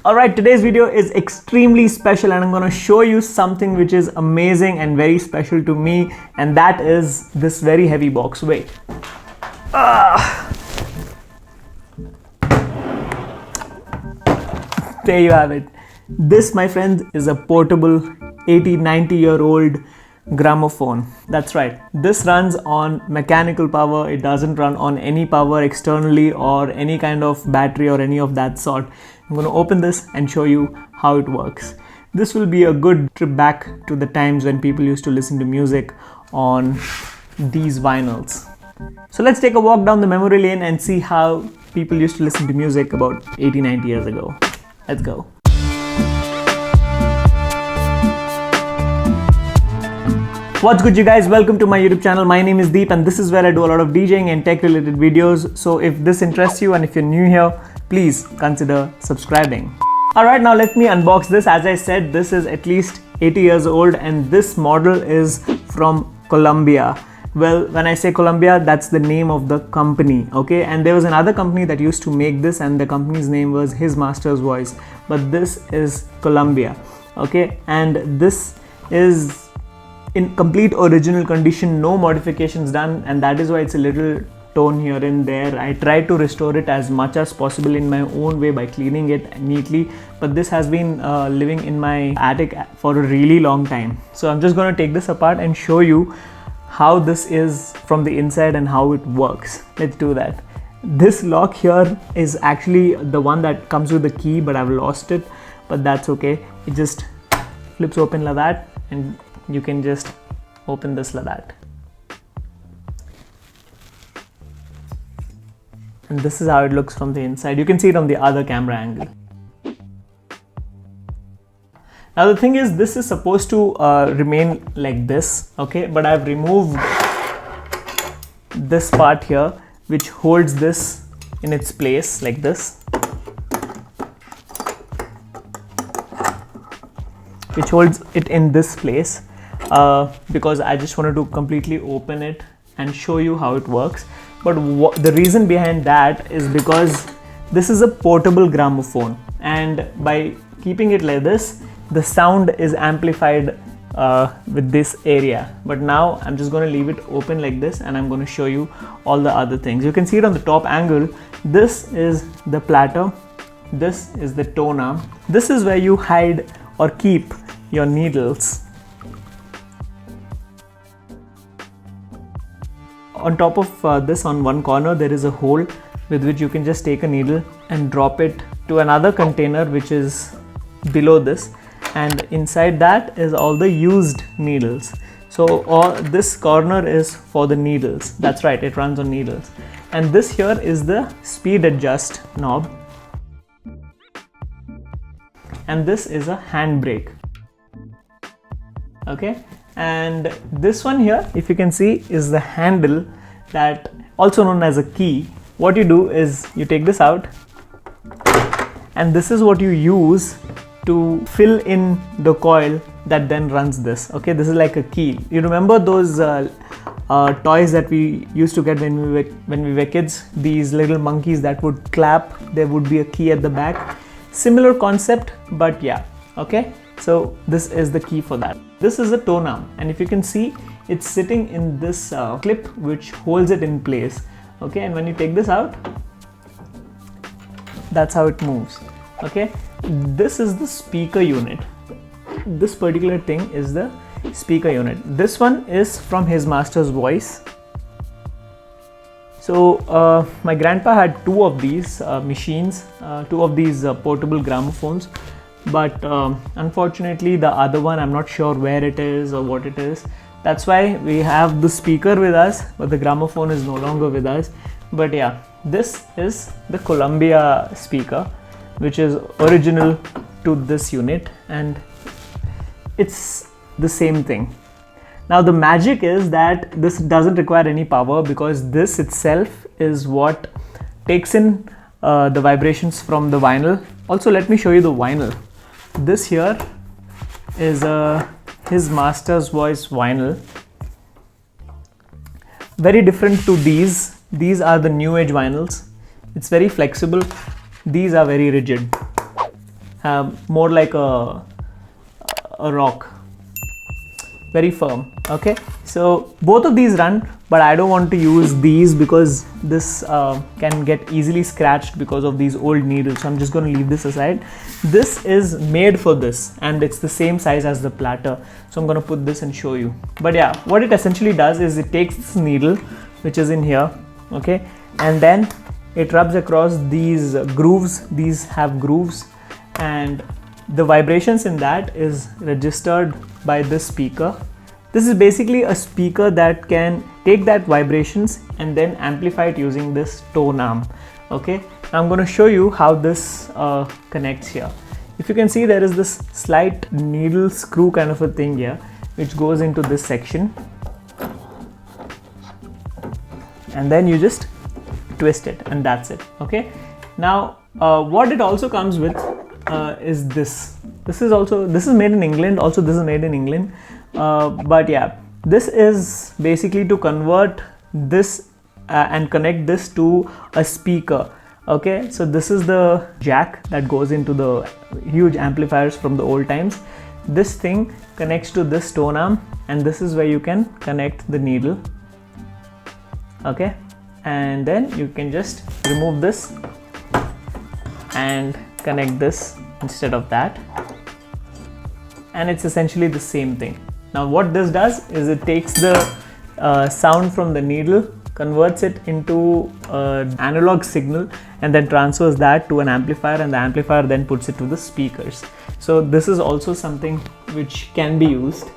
Alright, today's video is extremely special and I'm going to show you something which is amazing and very special to me, and that is this very heavy box. Wait. There you have it. This, my friends, is a portable 80-90-year-old gramophone. That's right. This runs on mechanical power. It doesn't run on any power externally or any kind of battery or any of that sort. I'm going to open this and show you how it works. This will be a good trip back to the times when people used to listen to music on these vinyls. So let's take a walk down the memory lane and see how people used to listen to music about 80-90 years ago. Let's go. What's good, you guys? Welcome to my YouTube channel. My name is Deep and this is where I do a lot of DJing and tech related videos. So if this interests you and if you're new here, please consider subscribing. Alright, now let me unbox this. As I said, this is at least 80 years old and this model is from Columbia. Well, when I say Columbia, that's the name of the company, okay? And there was another company that used to make this and the company's name was His Master's Voice. But this is Columbia, okay? And this is in complete original condition, no modifications done, and that is why it's a little torn here and there. I tried to restore it as much as possible in my own way by cleaning it neatly, but this has been living in my attic for a really long time. So I'm just going to take this apart and show you how this is from the inside and how it works. Let's do that. This lock here is actually the one that comes with the key, but I've lost it, but that's okay. It just flips open like that and you can just open this like that. And this is how it looks from the inside. You can see it on the other camera angle. Now the thing is, this is supposed to remain like this, okay? But I've removed this part here, which holds this in its place like this. Which holds it in this place. Because I just wanted to completely open it and show you how it works. But the reason behind that is because this is a portable gramophone, and by keeping it like this, the sound is amplified with this area. But now I'm just going to leave it open like this and I'm going to show you all the other things. You can see it on the top angle. This is the platter. This is the tone arm. This is where you hide or keep your needles. On top of this, on one corner, there is a hole with which you can just take a needle and drop it to another container which is below this, and inside that is all the used needles. So this corner is for the needles. That's right, it runs on needles. And this here is the speed adjust knob, and this is a handbrake, okay? And this one here, if you can see, is the handle, that also known as a key. What you do is you take this out and this is what you use to fill in the coil that then runs this, okay? This is like a key. You remember those toys that we used to get when we were kids, these little monkeys that would clap, there would be a key at the back. Similar concept, but yeah, okay? So this is the key for that. This is a tone arm, and if you can see, it's sitting in this clip which holds it in place, okay? And when you take this out, that's how it moves, okay? This is the speaker unit. This particular thing is the speaker unit. This one is from His Master's Voice. So my grandpa had two of these machines, two of these portable gramophones. But unfortunately the other one, I'm not sure where it is or what it is. That's why we have the speaker with us, but the gramophone is no longer with us. But yeah, this is the Columbia speaker, which is original to this unit, and it's the same thing. Now the magic is that this doesn't require any power, because this itself is what takes in the vibrations from the vinyl. Also, let me show you the vinyl. This here is a His Master's Voice vinyl. Very different to these. These are the new age vinyls. It's very flexible. These are very rigid. more like a rock, very firm. Okay, so both of these run, but I don't want to use these because this can get easily scratched because of these old needles, so I'm just going to leave this aside. This is made for this and it's the same size as the platter, so I'm going to put this and show you. But yeah, what it essentially does is it takes this needle which is in here, okay, and then it rubs across these grooves. These have grooves, and the vibrations in that is registered by this speaker. This is basically a speaker that can take that vibrations and then amplify it using this tone arm. Okay, now I'm going to show you how this connects here. If you can see, there is this slight needle screw kind of a thing here which goes into this section, and then you just twist it and that's it. Okay, now what it also comes with is this. This is made in England. Also, this is made in England. But yeah, this is basically to convert this and connect this to a speaker. Okay, so this is the jack that goes into the huge amplifiers from the old times. This thing connects to this tone arm, and this is where you can connect the needle. Okay, and then you can just remove this and connect this instead of that, and it's essentially the same thing. Now what this does is it takes the sound from the needle, converts it into an analog signal, and then transfers that to an amplifier, and the amplifier then puts it to the speakers. So this is also something which can be used,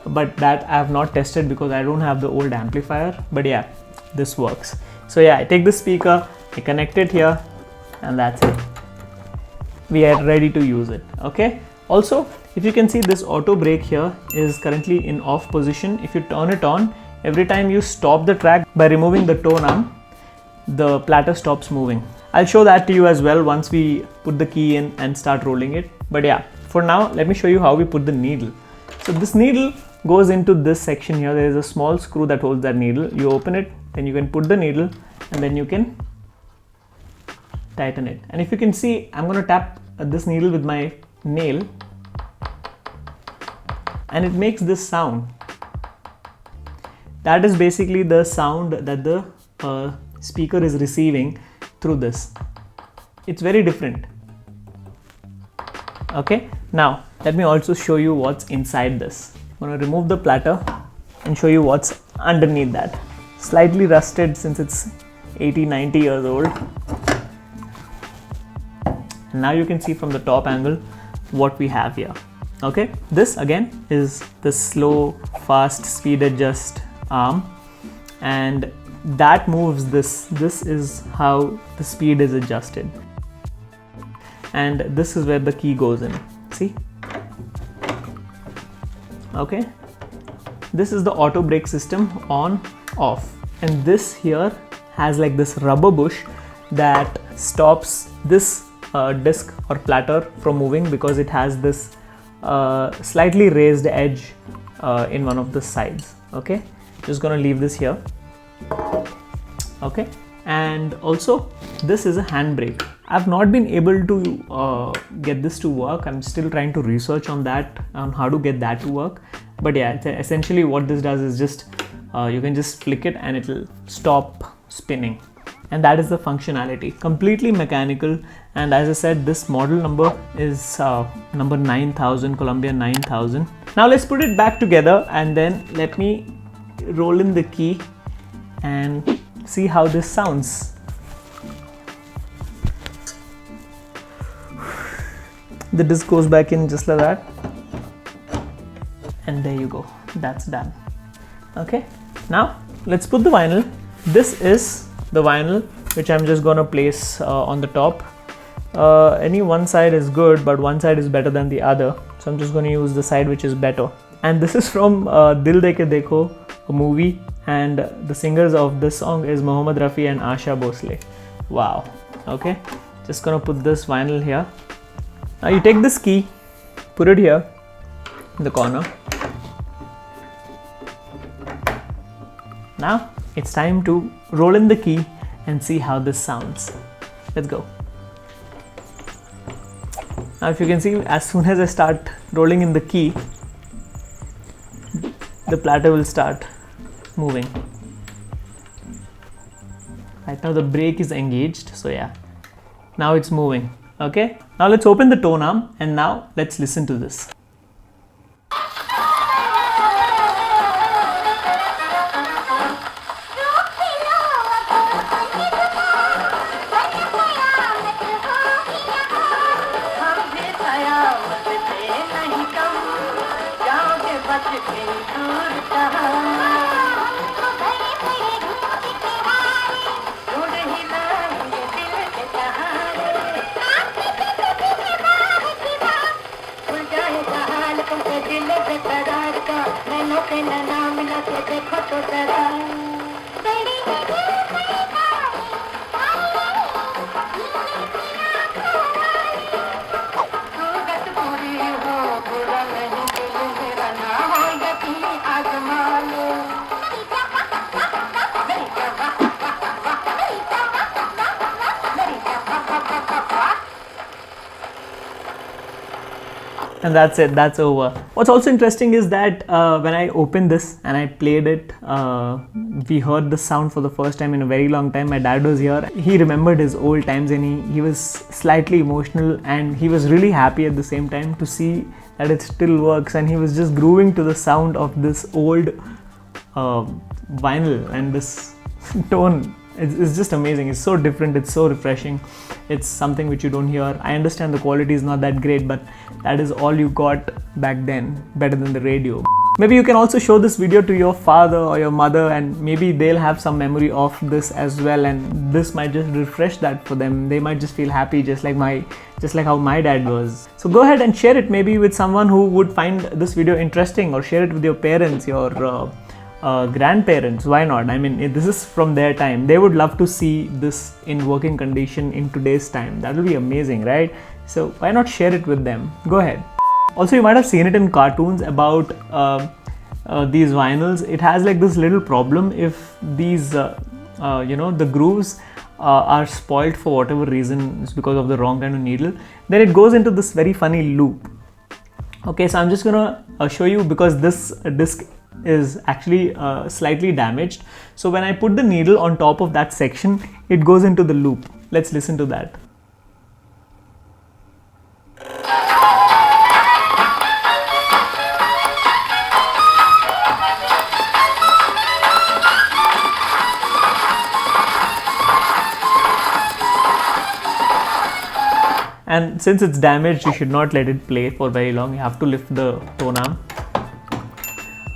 but that I have not tested because I don't have the old amplifier. But yeah, this works. So yeah, I take the speaker, I connect it here, and that's it. We are ready to use it. Okay, also if you can see, this auto brake here is currently in off position. If you turn it on, every time you stop the track by removing the tone arm, the platter stops moving. I'll show that to you as well once we put the key in and start rolling it. But yeah, for now let me show you how we put the needle. So this needle goes into this section here. There is a small screw that holds that needle. You open it, then you can put the needle, and then you can tighten it. And if you can see, I'm going to tap this needle with my nail, and it makes this sound. That is basically the sound that the speaker is receiving through this. It's very different. Okay, now let me also show you what's inside this. I'm going to remove the platter and show you what's underneath that. Slightly rusted since it's 80-90 years old. Now you can see from the top angle what we have here. Okay, this again is the slow fast speed adjust arm, and that moves this. This is how the speed is adjusted, and this is where the key goes in. See? Okay, this is the auto brake system, on off, and this here has like this rubber bush that stops this disc or platter from moving, because it has this slightly raised edge in one of the sides. Okay, just gonna leave this here. Okay, and also this is a handbrake. I've not been able to get this to work. I'm still trying to research on that, on how to get that to work. But yeah, essentially what this does is just you can just flick it and it'll stop spinning. And that is the functionality, completely mechanical. And as I said, this model number is number 9000, Columbia 9000. Now let's put it back together, and then let me roll in the key and see how this sounds. The disc goes back in just like that, and there you go, that's done. Okay, now let's put the vinyl. This is the vinyl which I'm just gonna place on the top. Any one side is good, but one side is better than the other, so I'm just gonna use the side which is better. And this is from Dil De Ke Dekho, a movie, and the singers of this song is Mohammed Rafi and Asha Bhosle. Wow. Okay, just gonna put this vinyl here. Now you take this key, put it here in the corner. Now it's time to roll in the key and see how this sounds. Let's go. Now if you can see, as soon as I start rolling in the key, the platter will start moving. Right now the brake is engaged, so yeah, now it's moving. Okay, now let's open the tone arm and now let's listen to this. And that's it, that's over. What's also interesting is that when I opened this and I played it, we heard the sound for the first time in a very long time. My dad was here. He remembered his old times and he was slightly emotional, and he was really happy at the same time to see that it still works, and he was just grooving to the sound of this old vinyl and this tone. It's just amazing. It's so different, it's so refreshing. It's something which you don't hear. I understand the quality is not that great, but that is all you got back then, better than the radio. Maybe you can also show this video to your father or your mother, and maybe they'll have some memory of this as well, and this might just refresh that for them. They might just feel happy, just like how my dad was. So go ahead and share it maybe with someone who would find this video interesting, or share it with your parents, your grandparents. Why not? I mean, this is from their time. They would love to see this in working condition in today's time. That will be amazing, right? So why not share it with them? Go ahead. Also, you might have seen it in cartoons about these vinyls. It has like this little problem. If these the grooves are spoiled for whatever reason, it's because of the wrong kind of needle, then it goes into this very funny loop. Okay, so I'm just gonna show you, because this disc is actually slightly damaged. So when I put the needle on top of that section, it goes into the loop. Let's listen to that. And since it's damaged, you should not let it play for very long. You have to lift the tone arm.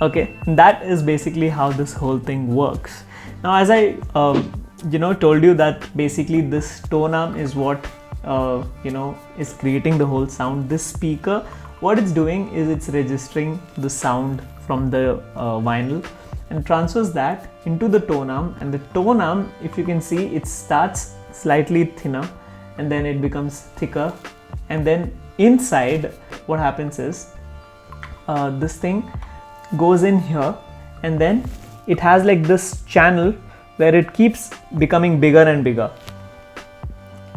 Okay, that is basically how this whole thing works. Now, as I told you that basically this tone arm is what is creating the whole sound. This speaker, what it's doing is it's registering the sound from the vinyl and transfers that into the tone arm. And the tone arm, if you can see, it starts slightly thinner and then it becomes thicker, and then inside what happens is this thing goes in here, and then it has like this channel where it keeps becoming bigger and bigger,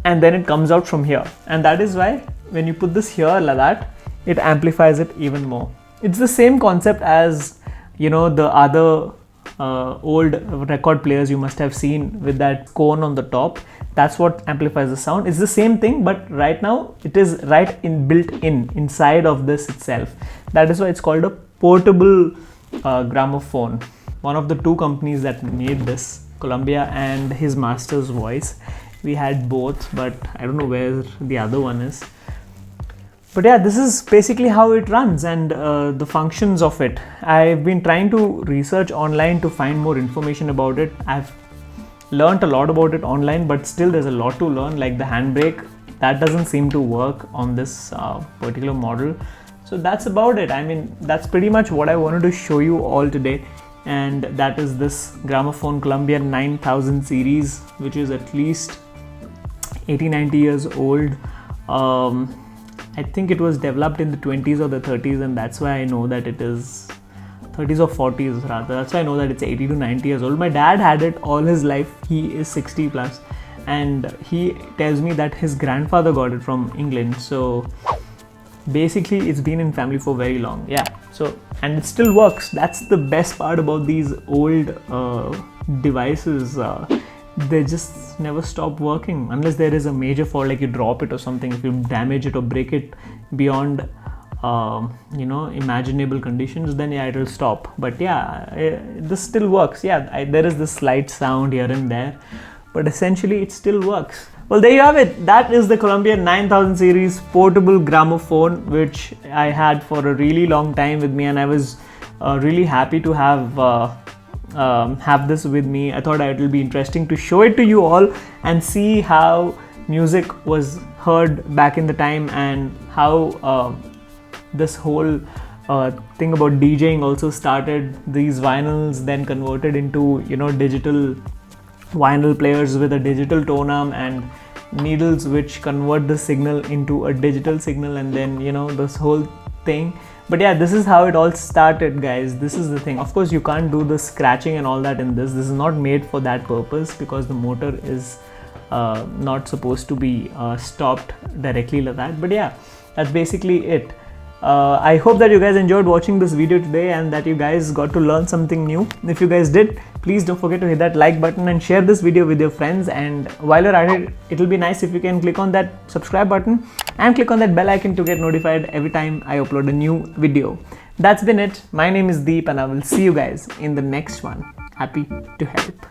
and then it comes out from here. And that is why when you put this here like that, it amplifies it even more. It's the same concept as the other old record players you must have seen with that cone on the top. That's what amplifies the sound. It's the same thing, but right now it is built inside of this itself. That is why it's called a portable gramophone. One of the two companies that made this, Columbia and his master's voice. We had both, but I don't know where the other one is. But yeah, this is basically how it runs and the functions of it. I've been trying to research online to find more information about it. I've learned a lot about it online, but still there's a lot to learn, like the handbrake. That doesn't seem to work on this particular model. So that's about it. I mean, that's pretty much what I wanted to show you all today. And that is this gramophone Columbia 9000 series, which is at least 80-90 years old. I think it was developed in the 20s or the 30s, and that's why I know that it is 30s or 40s rather. That's why I know that it's 80 to 90 years old. My dad had it all his life. He is 60 plus, and he tells me that his grandfather got it from England. So basically it's been in family for very long. Yeah, so, and it still works. That's the best part about these old devices. They just never stop working unless there is a major fault, like you drop it or something. If you damage it or break it beyond imaginable conditions, then yeah, it will stop. But yeah, this still works. Yeah, there is this slight sound here and there, but essentially it still works. Well, there you have it. That is the Columbia 9000 series portable gramophone, which I had for a really long time with me, and I was really happy to have this with me. I thought it will be interesting to show it to you all and see how music was heard back in the time, and how this whole thing about DJing also started. These vinyls then converted into digital vinyl players with a digital tone arm and needles which convert the signal into a digital signal, and then this whole thing. But yeah, this is how it all started, guys. This is the thing. Of course, you can't do the scratching and all that in this. This is not made for that purpose because the motor is not supposed to be stopped directly like that. But yeah, that's basically it. I hope that you guys enjoyed watching this video today and that you guys got to learn something new. If you guys did, please don't forget to hit that like button and share this video with your friends. And while you're at it, it'll be nice if you can click on that subscribe button and click on that bell icon to get notified every time I upload a new video. That's been it. My name is Deep, and I will see you guys in the next one. Happy to help.